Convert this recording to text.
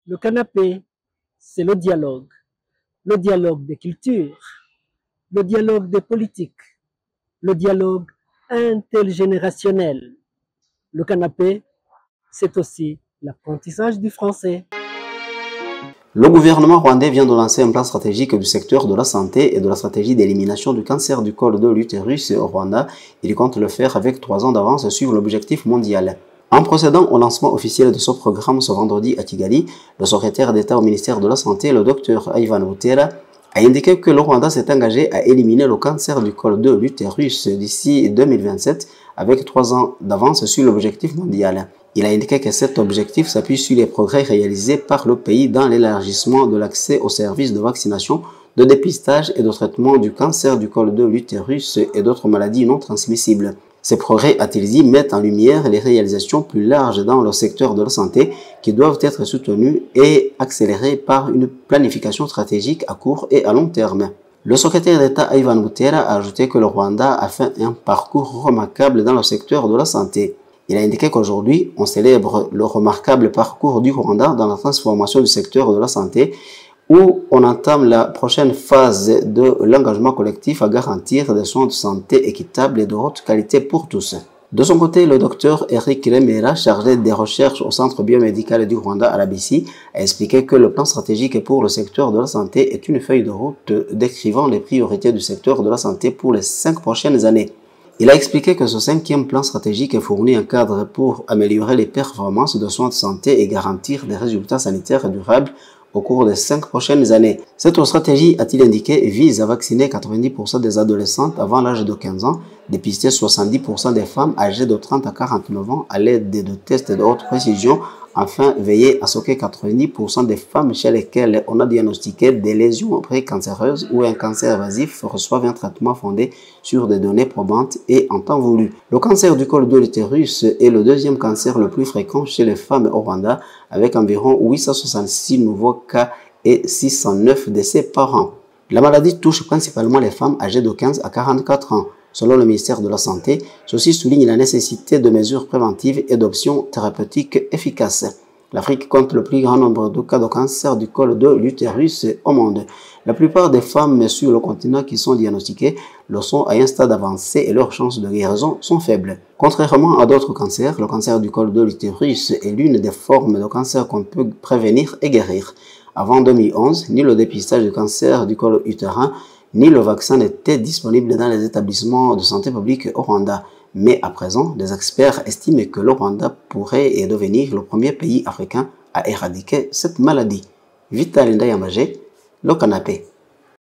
Le canapé, c'est le dialogue des cultures, le dialogue des politiques, le dialogue intergénérationnel. Le canapé, c'est aussi l'apprentissage du français. Le gouvernement rwandais vient de lancer un plan stratégique du secteur de la santé et de la stratégie d'élimination du cancer du col de l'utérus au Rwanda. Il compte le faire avec 3 ans d'avance sur l'objectif mondial. En procédant au lancement officiel de ce programme ce vendredi à Kigali, le secrétaire d'État au ministère de la Santé, le Dr Ivan Butera, a indiqué que le Rwanda s'est engagé à éliminer le cancer du col de l'utérus d'ici 2027 avec 3 ans d'avance sur l'objectif mondial. Il a indiqué que cet objectif s'appuie sur les progrès réalisés par le pays dans l'élargissement de l'accès aux services de vaccination, de dépistage et de traitement du cancer du col de l'utérus et d'autres maladies non transmissibles. Ces progrès, a-t-il dit, mettent en lumière les réalisations plus larges dans le secteur de la santé qui doivent être soutenues et accélérées par une planification stratégique à court et à long terme. Le secrétaire d'État Ivan Butera a ajouté que le Rwanda a fait un parcours remarquable dans le secteur de la santé. Il a indiqué qu'aujourd'hui, on célèbre le remarquable parcours du Rwanda dans la transformation du secteur de la santé où on entame la prochaine phase de l'engagement collectif à garantir des soins de santé équitables et de haute qualité pour tous. De son côté, le docteur Eric Remera, chargé des recherches au Centre biomédical du Rwanda à l'ABC, a expliqué que le plan stratégique pour le secteur de la santé est une feuille de route décrivant les priorités du secteur de la santé pour les 5 prochaines années. Il a expliqué que ce 5e plan stratégique fournit un cadre pour améliorer les performances de soins de santé et garantir des résultats sanitaires durables au cours des 5 prochaines années. Cette stratégie, a-t-il indiqué, vise à vacciner 90% des adolescentes avant l'âge de 15 ans, dépister 70% des femmes âgées de 30 à 49 ans à l'aide de tests de haute précision, enfin veiller à ce que 90% des femmes chez lesquelles on a diagnostiqué des lésions précancéreuses ou un cancer évasif reçoivent un traitement fondé sur des données probantes et en temps voulu. Le cancer du col de l'utérus est le 2e cancer le plus fréquent chez les femmes au Rwanda, avec environ 866 nouveaux cas et 609 décès par an. La maladie touche principalement les femmes âgées de 15 à 44 ans. Selon le ministère de la Santé, ceci souligne la nécessité de mesures préventives et d'options thérapeutiques efficaces. L'Afrique compte le plus grand nombre de cas de cancer du col de l'utérus au monde. La plupart des femmes sur le continent qui sont diagnostiquées le sont à un stade avancé et leurs chances de guérison sont faibles. Contrairement à d'autres cancers, le cancer du col de l'utérus est l'une des formes de cancer qu'on peut prévenir et guérir. Avant 2011, ni le dépistage du cancer du col utérin, ni le vaccin n'étaient disponibles dans les établissements de santé publique au Rwanda. Mais à présent, des experts estiment que le Rwanda pourrait devenir le premier pays africain à éradiquer cette maladie. Vital Ndayambaje, le canapé.